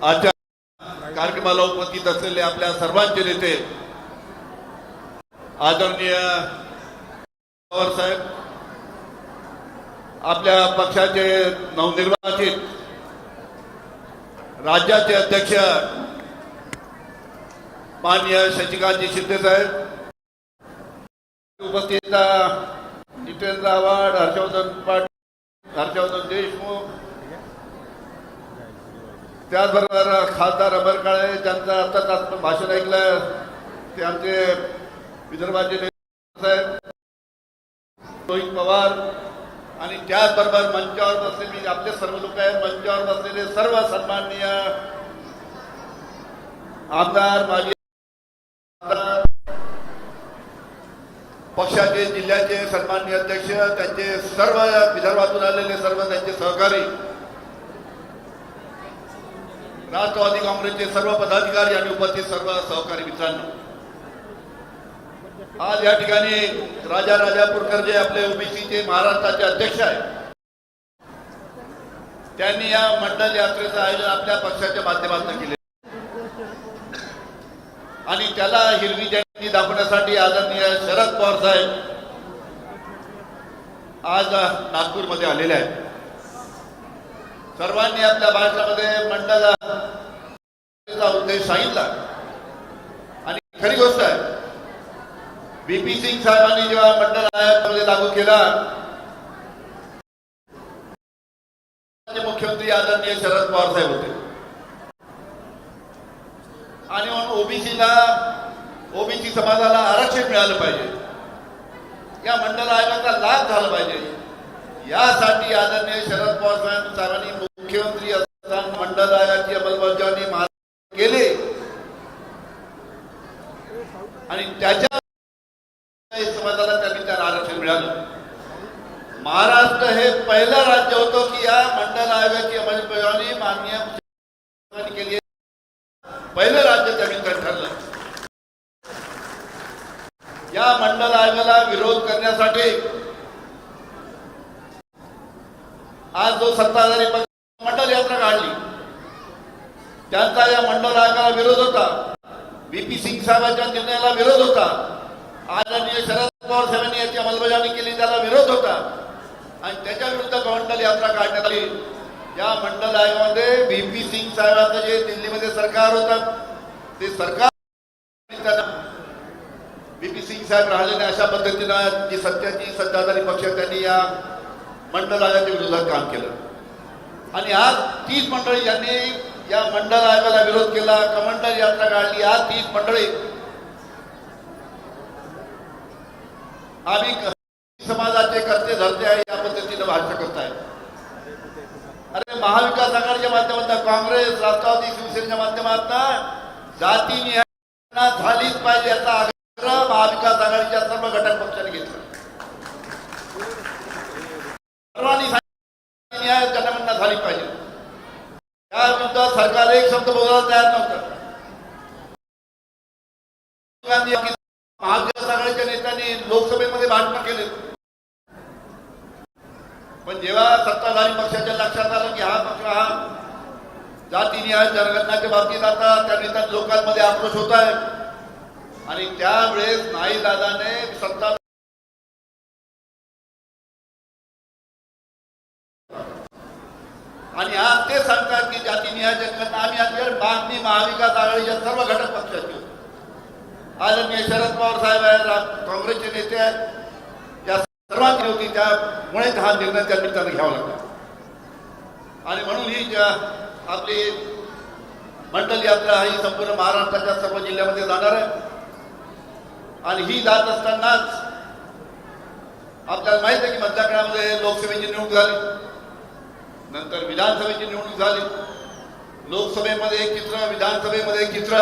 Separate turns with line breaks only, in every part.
आजच्या कार्यक्रमाला उपस्थित असलेले आपल्या सर्वांचे नेते आदरणीय पवार साहेब, आपल्या पक्षाचे नवनिर्वाचित राज्याचे अध्यक्ष माननीय शशिकांतजी शिंदे साहेब, उपस्थित जितेंद्र आव्हाड, हर्षवर्धन देशमुख, त्याचबरोबर खासदार अमर काळे, ज्यांचं आत्ताच भाषण ऐकलं ते आमचे विदर्भाचे नेते साहेब रोहित पवार, आणि त्याचबरोबर मंचावर बसलेले आपले सर्व लोक आहेत, मंचावर बसलेले सर्व सन्माननीय आमदार, माजी पक्षाचे जिल्ह्याचे सन्माननीय अध्यक्ष, त्यांचे सर्व विदर्भातून आलेले सर्व त्यांचे सहकारी, राष्ट्रवादी काँग्रेसचे सर्व पदाधिकारी आणि उपस्थित सर्व सहकारी मित्रांनो, आज या ठिकाणी राजा राजापूरकर जे आपले ओबीसीचे महाराष्ट्राचे अध्यक्ष आहेत, त्यांनी या मंडल यात्रेचं आयोजन आपल्या पक्षाच्या माध्यमातून केले आणि त्याला हिरवी झेंडी दाखवण्यासाठी आदरणीय शरद पवार साहेब आज नागपूरमध्ये आलेले आहेत. सर्वांनी आपल्या भाषणामध्ये मंडळाचा उद्देश सांगितला आणि खरी गोष्ट आहे, VP सिंग साहेबांनी जेव्हा मंडळ आयोगामध्ये लागू केला, मुख्यमंत्री आदरणीय शरद पवार साहेब होते आणि म्हणून ओबीसी समाजाला आरक्षण मिळालं पाहिजे, या मंडळ आयोगाचा लाभ झाला पाहिजे, यासाठी आदरणीय शरद पवार साहेबांनी मुख्यमंत्री असताना मंडळ आयोगाची अंमलबजावणी केली आणि त्याच्या समाजाला त्यांनी त्याला आरक्षण मिळालं. महाराष्ट्र हे पहिलं राज्य होतं की या मंडळ आयोगाची अंमलबजावणी माननीय मुख्यमंत्र्यांनी केली, पहिलं राज्य त्यांनी ठरलं. या मंडळ आयोगाला विरोध करण्यासाठी आज जो सत्ताधारी पक्ष मंडळ यात्रा काढली, त्यांचा या मंडळ आयोगाला विरोध होता, VP सिंग साहेबांच्या निर्णयाला विरोध होता, आदरणीय शरद पवार साहेबांनी याची अंमलबजावणी केली त्याला विरोध होता आणि त्याच्या विरुद्ध मंडळ यात्रा काढण्यात आली. या मंडळ आयोगामध्ये VP सिंग साहेबांचं जे दिल्लीमध्ये सरकार होतं ते सरकार VP सिंग साहेब राहिले नाही, अशा पद्धतीनं जी सत्याची सत्ताधारी पक्ष त्यांनी या मंडळ आयोगाच्या विरोधात काम केलं आणि आज 30 मंडळी ज्यांनी या मंडळ आयोगाला विरोध केला, कमंडल यात्रा काढली, आज 30 मंडळी आम्ही समाजाचे करते धरते आहे या पद्धतीने भाष्य करताय. अरे महाविकास आघाडीच्या माध्यमातून, काँग्रेस, राष्ट्रवादी, शिवसेनेच्या माध्यमातून जातीनिहाय झालीच पाहिजे याचा आग्रह महाविकास आघाडीच्या सर्व घटक पक्षांनी घेतला. सर्वांनी न्याय जनगणना झाली पाहिजे, त्या विरुद्ध सरकार एक शब्द बोलायला तयार नव्हतं. महाविकास आघाडीच्या नेत्यांनी लोकसभेमध्ये भाषण केले, पण जेव्हा सत्ताधारी पक्षाच्या लक्षात आलं की हा पक्ष हा जातीनिहाय जनगणनाच्या बाबतीत आता त्या नेत्या लोकांमध्ये आक्रोश होत आहे आणि त्यावेळेस नाईलाजाने सत्ता आणि आज ते सांगतात की जातीनिहाय जनगणना आम्ही आज मागणी महाविकास आघाडीच्या सर्व घटक पक्षाची होती. आदरणीय शरद पवार साहेब आहेत, काँग्रेसचे नेते आहेत, या सर्वांची होती, त्यामुळे हा निर्णय त्या निमित्ताने घ्यावा लागला आणि म्हणून ही आपली मंडल यात्रा ही संपूर्ण महाराष्ट्राच्या सर्व जिल्ह्यामध्ये जाणार आहे आणि ही जात असतानाच आपल्याला माहित आहे की मधल्या काळामध्ये लोकसभेची निवडणूक झाली, नंतर विधानसभेची निवडणूक झाली. लोकसभेमध्ये एक चित्र, विधानसभेमध्ये एक चित्र.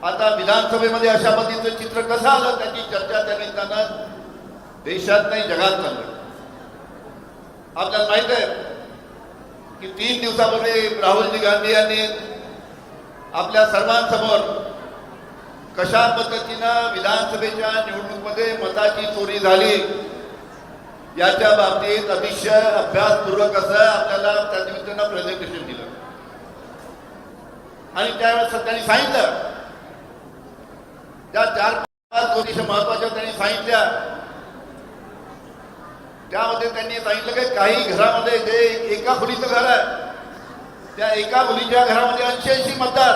आता विधानसभेमध्ये अशा पद्धतीचं चित्र कसं आलं त्याची चर्चा त्या निमित्तानं देशात नाही जगात चाललं. आपल्याला माहित आहे की 3 दिवसापूर्वी राहुलजी गांधी यांनी आपल्या सर्वांसमोर कशा पद्धतीनं विधानसभेच्या निवडणुकीमध्ये मताची चोरी झाली याच्या बाबतीत अतिशय अभ्यासपूर्वक असं आपल्याला त्या निमित्तानं प्रेझेंटेशन दिलं आणि त्यावेळेस त्यांनी सांगितलं, त्या 4-5 गोष्टी महत्वाच्या त्यांनी सांगितल्या. त्यामध्ये त्यांनी सांगितलं की काही घरामध्ये जे एका खोलीचं घर आहे, त्या एका खोलीच्या घरामध्ये 80-80 मतदार,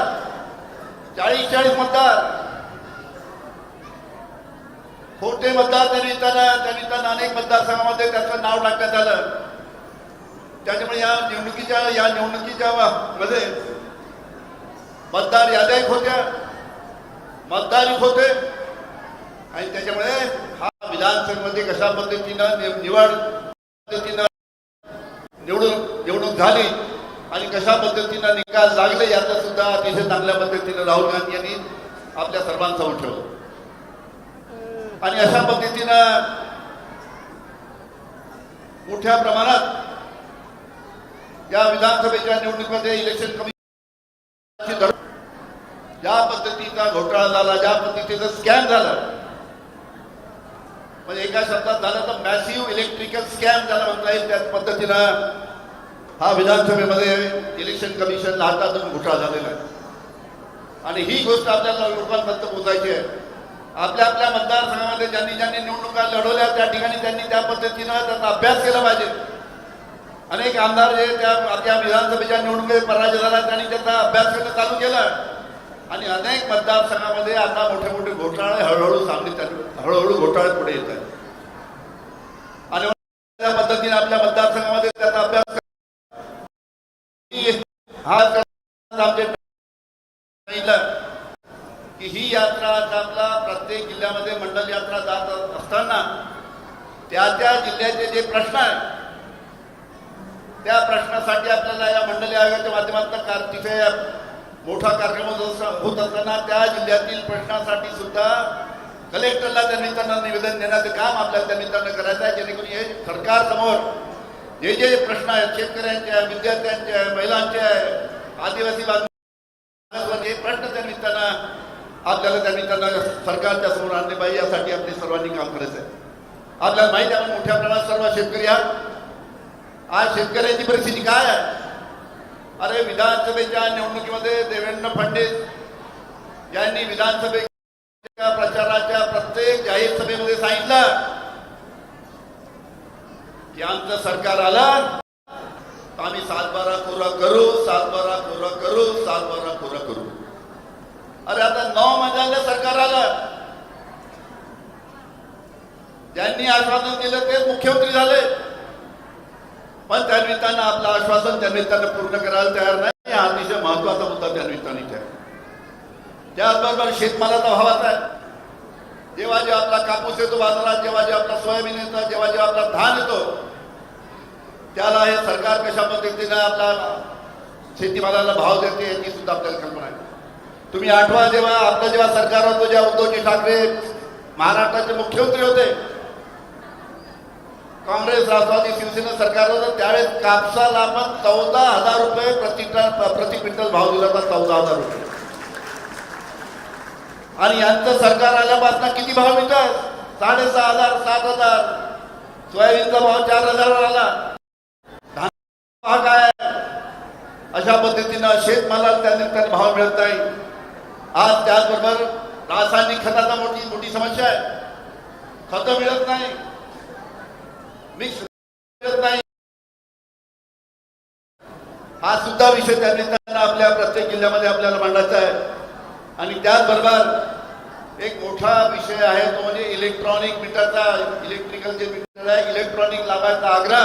40-40 मतदार, खोटे मतदार त्यांनी अनेक मतदारसंघामध्ये त्याचं नाव टाकण्यात आलं. त्याच्यामुळे या निवडणुकीच्या मध्ये मतदार याद्या होत्या, मतदार होते आणि त्याच्यामुळे हा विधानसभेमध्ये कशा पद्धतीनं निवडणूक झाली आणि कशा पद्धतीनं निकाल लागले याचा सुद्धा अतिशय चांगल्या पद्धतीनं राहुल गांधी यांनी आपल्या सर्वांसमोर ठेवलं. आणि अशा पद्धतीनं मोठ्या प्रमाणात या विधानसभेच्या निवडणुकीमध्ये इलेक्शन कमिशन ज्या पद्धतीचा घोटाळा झाला, ज्या पद्धतीचा स्कॅम झाला, म्हणजे एका शब्दात झालं तर मॅसिव्ह इलेक्ट्रिकल स्कॅम झाला म्हणता येईल. त्याच पद्धतीनं हा विधानसभेमध्ये इलेक्शन कमिशनला हातातून घोटाळा झालेला आहे. आणि ही गोष्ट आपल्याला लोकांपर्यंत पोहोचायची आहे. आपल्या आपल्या मतदारसंघामध्ये ज्यांनी निवडणुका लढवल्या त्या ठिकाणी त्यांनी त्या पद्धतीनं त्याचा अभ्यास केला पाहिजे. अनेक आमदार जे त्या विधानसभेच्या निवडणुकीत पराजय झाला त्यांनी त्याचा अभ्यास करणं चालू केलं आणि अनेक मतदारसंघामध्ये आता मोठे मोठे घोटाळे हळूहळू घोटाळे पुढे येत आहेत. आणि त्या पद्धतीने आपल्या मतदारसंघामध्ये त्याचा अभ्यास आमचे की ही यात्रा आपला प्रत्येक जिल्ह्यामध्ये मंडल यात्रा जात असताना त्या जिल्ह्याचे जे प्रश्न आहेत त्या प्रश्नासाठी आपल्याला या मंडली आयोगाच्या माध्यमातून अतिशय मोठा कार्यक्रम होत असताना त्या जिल्ह्यातील प्रश्नासाठी सुद्धा कलेक्टरला त्यांना निवेदन देण्याचं काम आपल्याला त्यांनी करायचं आहे, जेणेकरून हे सरकार समोर जे प्रश्न आहेत शेतकऱ्यांचे, विद्यार्थ्यांचे, महिलांचे, आदिवासी बांधवांचे प्रश्न त्यांना सरकारच्या समोर आणले पाहिजे. यासाठी आपले सर्वांनी काम करायचं आहे. आपल्याला माहिती आहे आपण मोठ्या प्रमाणात सर्व शेतकरी आहात. आज शेतकऱ्यांची परिस्थिती काय आहे? अरे विधानसभेच्या निवडणुकीमध्ये देवेंद्र फडणवीस यांनी विधानसभेच्या प्रचाराच्या प्रत्येक जाहीर सभेमध्ये सांगितलं की आमचं सरकार आलं आम्ही 7-12 कोरं करू, 7-12 कोरं करू, 7-12 कोरं करू. अरे आता 9 महिन्याला सरकार आलं. ज्यांनी आश्वासन दिलं ते मुख्यमंत्री झाले, पण त्या निमित्तानं आपलं आश्वासन त्या निमित्तानं पूर्ण करायला तयार नाही. हा अतिशय महत्वाचा मुद्दा त्या निमित्ताने आहे. त्याचबरोबर शेतमालाचा भावाचा आहे. जेव्हा आपला कापूस येतो बाजारात, जेव्हा आपला सोयाबीन येतं, जेव्हा आपला धान येतो, त्याला हे सरकार कशा पद्धतीनं आपला शेतीमालाला भाव देते याची सुद्धा आपल्याला कल्पना आहे. तुम्ही आठवा जेव्हा सरकार होतं, जेव्हा उद्धवजी ठाकरे महाराष्ट्राचे मुख्यमंत्री होते, काँग्रेस राष्ट्रवादी शिवसेना सरकार होतं, त्यावेळेस कापसाला आपण 14,000 रुपये प्रति क्विंटल भाव दिला होता. 14,000 रुपये. आणि यांचं सरकार आल्यापासून किती भाव मिळतात? 6,500, 7,000. सोयाबीनचा भाव 4,000 वर आला. धान भाव काय? अशा पद्धतीनं शेतमालाला त्या भाव मिळत नाही. आज त्याचबरोबर रासायनिक खताचा मोठी समस्या आहे. खतं मिळत नाही, मिक्स मिळत नाही. हा सुद्धा विषय त्यांनी आपल्या प्रत्येक जिल्ह्यामध्ये आपल्याला मांडायचा आहे. आणि त्याचबरोबर एक मोठा विषय आहे तो म्हणजे इलेक्ट्रॉनिक मीटरचा, इलेक्ट्रिकल जे मीटर आहे इलेक्ट्रॉनिक लावायचा आग्रह.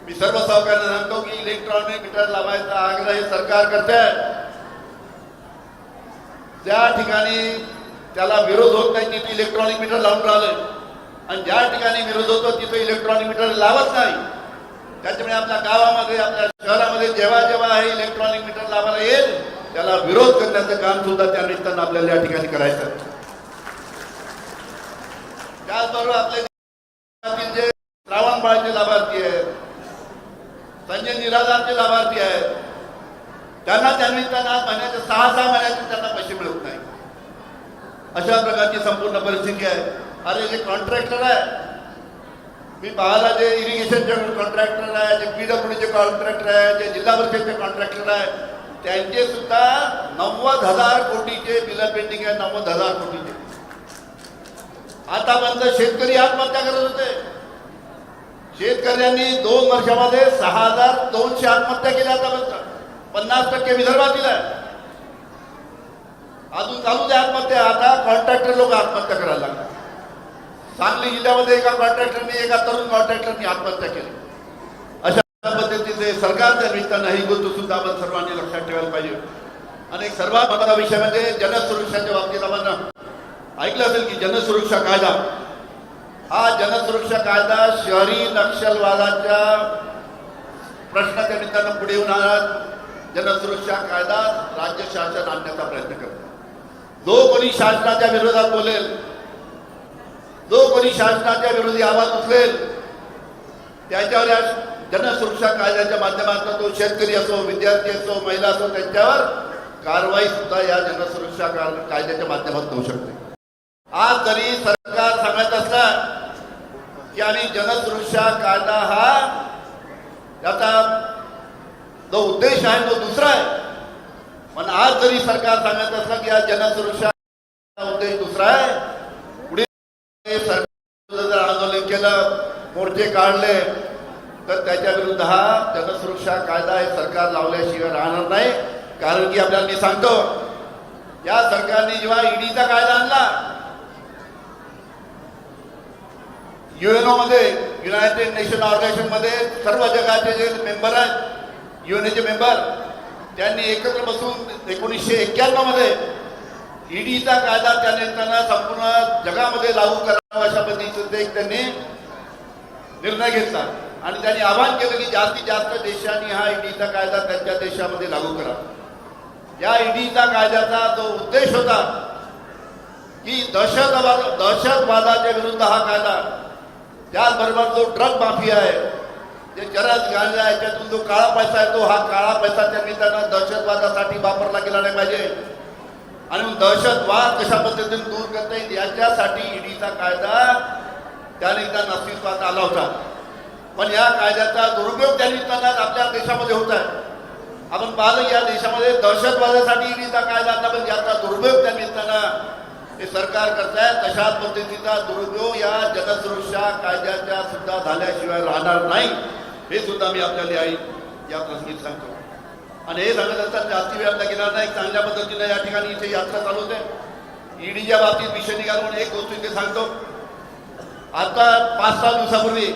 मी सर्व सहकार्यांना सांगतो की इलेक्ट्रॉनिक मीटर लावायचा आग्रह हे सरकार करते आहे. ज्या ठिकाणी त्याला विरोध होत नाही तिथे इलेक्ट्रॉनिक मीटर लावून राहिलं आणि ज्या ठिकाणी विरोध होतो तिथे इलेक्ट्रॉनिक मीटर लावत नाही. त्याच्यामुळे आपल्या गावामध्ये, आपल्या शहरामध्ये जेव्हा हे इलेक्ट्रॉनिक मीटर लावायला येईल त्याला विरोध करण्याचं काम सुद्धा त्या निमित्तानं आपल्याला या ठिकाणी करायचं. त्याचबरोबर आपल्या जे श्रावणबाळचे लाभार्थी आहेत, संजय निराधारचे लाभार्थी आहेत, त्यांना त्या निमित्तानं महिन्याचे 6 महिन्याचे त्यांना पैसे मिळत नाही. अशा प्रकारची संपूर्ण परिस्थिती आहे. अरे जे कॉन्ट्रॅक्टर आहे, मी पाहायला जे इरिगेशनचे कॉन्ट्रॅक्टर आहे, जे PWDचे कॉन्ट्रॅक्टर आहे, जे जिल्हा परिषदेचे कॉन्ट्रॅक्टर आहे, त्यांचे सुद्धा 90,000 कोटीचे बिल पेंडिंग आहे. 90,000 कोटीचे. आतापर्यंत शेतकरी आत्महत्या करत होते. शेतकऱ्यांनी 2 वर्षामध्ये 6,200 आत्महत्या केल्या. आतापर्यंत 50% विदर्भातील आहे. अजून चालू द्या आत्महत्या. आता कॉन्ट्रॅक्टर लोक आत्महत्या करायला लागले. सांगली जिल्ह्यामध्ये एका कॉन्ट्रॅक्टरने, एका तरुण कॉन्ट्रॅक्टरने आत्महत्या केली. अशा पद्धतीचे सरकारच्या निमित्तानं ही गोष्ट सुद्धा आपण सर्वांनी लक्षात ठेवायला पाहिजे. आणि सर्वात महत्त्वाचा विषय म्हणजे जनसुरक्षाच्या बाबतीत आपण ऐकलं असेल की जनसुरक्षा कायदा, हा जनसुरक्षा कायदा शहरी नक्षलवादाच्या प्रश्नाच्या निमित्तानं पुढे येऊन जनसुरक्षा कायदा राज्य शासन आणण्याचा प्रयत्न करतो. जो कोणी शासनाच्या विरोधात बोलेल, जो कोणी शासनाच्या विरोधी आवाज उचलेल, त्याच्यावर या जनसुरक्षा कायद्याच्या माध्यमातून तो शेतकरी असो, विद्यार्थी असो, महिला असो, त्यांच्यावर कारवाई सुद्धा या जनसुरक्षा कायद्याच्या माध्यमातून होऊ शकते. आज जरी सरकार सांगत असलं की आम्ही जनसुरक्षा कायदा हा त्याचा जो उद्देश आहे तो दुसरा आहे, पण आज जरी सरकार सांगत असलं की हा जनसुरक्षा उद्देश दुसरा आहे, पुढे सरकार जर आंदोलन केलं, मोर्चे काढले, तर त्याच्या विरुद्ध हा जनसुरक्षा कायदा हे सरकार लावल्याशिवाय राहणार नाही. कारण की आपल्याला मी सांगतो, या सरकारने जेव्हा ईडीचा कायदा आणला, युएनओ मध्ये, युनायटेड नेशन ऑर्गनायझेशन मध्ये सर्व जगाचे जे मेंबर आहेत, युएनओचे मेंबर, त्यांनी एकत्र बसून 1991 मध्ये ईडीचा कायदा त्या निमित्तानं संपूर्ण जगामध्ये लागू करावा अशा पद्धतीचा एक त्यांनी निर्णय घेतला. आणि त्यांनी आवाहन केलं की जास्तीत जास्त देशांनी हा ईडीचा कायदा त्यांच्या देशामध्ये लागू करा. या ईडीचा कायद्याचा जो उद्देश होता की दहशतवादाच्या विरुद्ध हा कायदा, त्याचबरोबर जो ड्रग माफिया आहे, जे चरस गांजा याच्यातून जो काळा पैसा आहे, तो हा काळा पैसा त्या निमित्तानं दहशतवादासाठी वापरला गेला नाही पाहिजे. आणि दहशतवाद कशा पद्धतीने दूर करता येईल याच्यासाठी ईडीचा कायदा त्या निमित्तानं अस्तित्वात आला होता. पण या कायद्याचा दुरुपयोग त्या निमित्तानं आपल्या देशामध्ये होत आहे. आपण पाहिलं या देशामध्ये दहशतवादासाठी ईडीचा कायदा आणला, पण याचा दुरुपयोग त्या निमित्तानं हे सरकार करताय. तशाच पद्धतीचा दुरुपयोग या जनसुरक्षा कायद्याच्या सुद्धा झाल्याशिवाय राहणार नाही, हे सुद्धा मी आपल्याला या प्रसंगी सांगतो. आणि हे सांगत असताना जास्ती वेळ आपल्या घेणार नाही. चांगल्या पद्धतीने या ठिकाणी इथे यात्रा चालू होते. ईडीच्या बाबतीत विषय निघाला म्हणून एक गोष्ट इथे सांगतो. आता 5-6 दिवसापूर्वी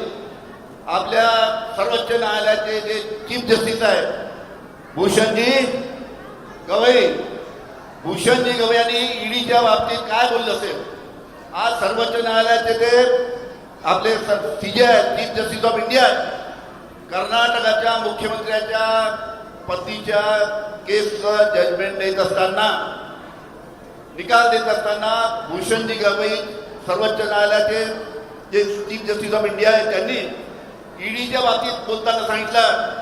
आपल्या सर्वोच्च न्यायालयाचे जे चीफ जस्टिस आहे भूषणजी गवई यांनी ईडीच्या बाबतीत काय बोललं असेल. आज सर्वोच्च न्यायालयाचे ते आपले सीजे चीफ जस्टिस ऑफ इंडिया, कर्नाटकाच्या मुख्यमंत्र्याच्या पत्नीच्या केसचं जजमेंट देत असताना, निकाल देत असताना भूषणजी गवई सर्वोच्च न्यायालयाचे जे चीफ जस्टिस ऑफ इंडिया आहे, त्यांनी ईडीच्या बाबतीत बोलताना सांगितलं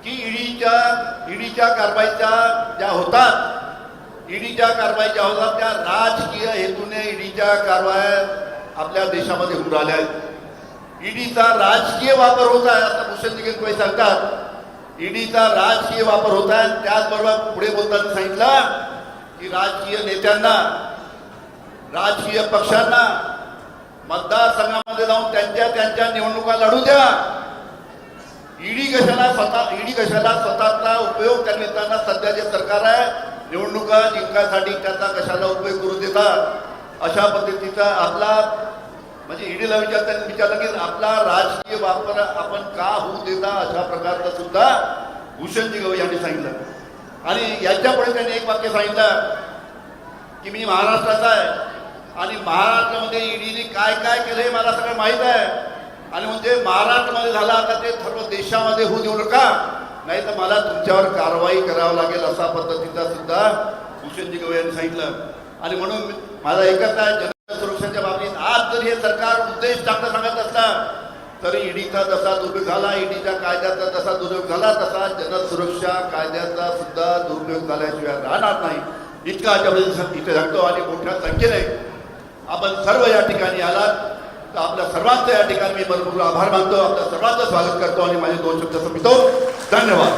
की ईडीच्या कारवाईच्या ज्या होतात, त्या राजकीय हेतूने ईडीच्या कारवाया आपल्या देशामध्ये होऊन राहिल्या आहेत. ईडीचा राजकीय वापर होत आहे असं भूषणजी गवई सांगतात. ईडीचा राजकीय वापर होत आहे. त्याचबरोबर पुढे बोलताना सांगितलं की राजकीय नेत्यांना, राजकीय पक्षांना मतदारसंघामध्ये जाऊन त्यांच्या निवडणुका लढू द्या. ईडी कशाला स्वतःचा उपयोग त्या निमित्तानं सध्या जे सरकार आहे निवडणुका जिंकण्यासाठी त्याचा कशाला उपयोग करू देतात. अशा पद्धतीचा आपला म्हणजे ईडीला विचारलं की आपला राजकीय वापर आपण का होऊ देता, अशा प्रकारचा सुद्धा भूषणजी गवई यांनी सांगितलं. आणि याच्यापुढे त्यांनी एक वाक्य सांगितलं की मी महाराष्ट्राचा आहे आणि महाराष्ट्रामध्ये ईडीने काय काय केलं हे मला सगळं माहीत आहे. आणि म्हणजे महाराष्ट्रामध्ये झाला आता ते सर्व देशामध्ये होऊ देऊ नका, नाही तर मला तुमच्यावर कारवाई करावं लागेल, असा पद्धतीचा सुद्धा भूषणजी गवई यांनी सांगितलं. आणि म्हणून माझा एकच आहे, जनसुरक्षेच्या बाबतीत आज जरी हे सरकार उद्देश चांगला सांगत असला तरी ईडीचा जसा दुरुपयोग झाला, ईडीच्या कायद्याचा जसा दुरुपयोग झाला, तसा जनसुरक्षा कायद्याचा सुद्धा दुरुपयोग झाल्याशिवाय राहणार नाही. इतका इथे सांगतो. आणि मोठ्या संख्येने आपण सर्व या ठिकाणी आलात, तर आपल्या सर्वांचं या ठिकाणी मी भरपूर आभार मानतो. आपल्या सर्वांचं स्वागत करतो आणि माझे 2 शब्द संपवितो. धन्यवाद.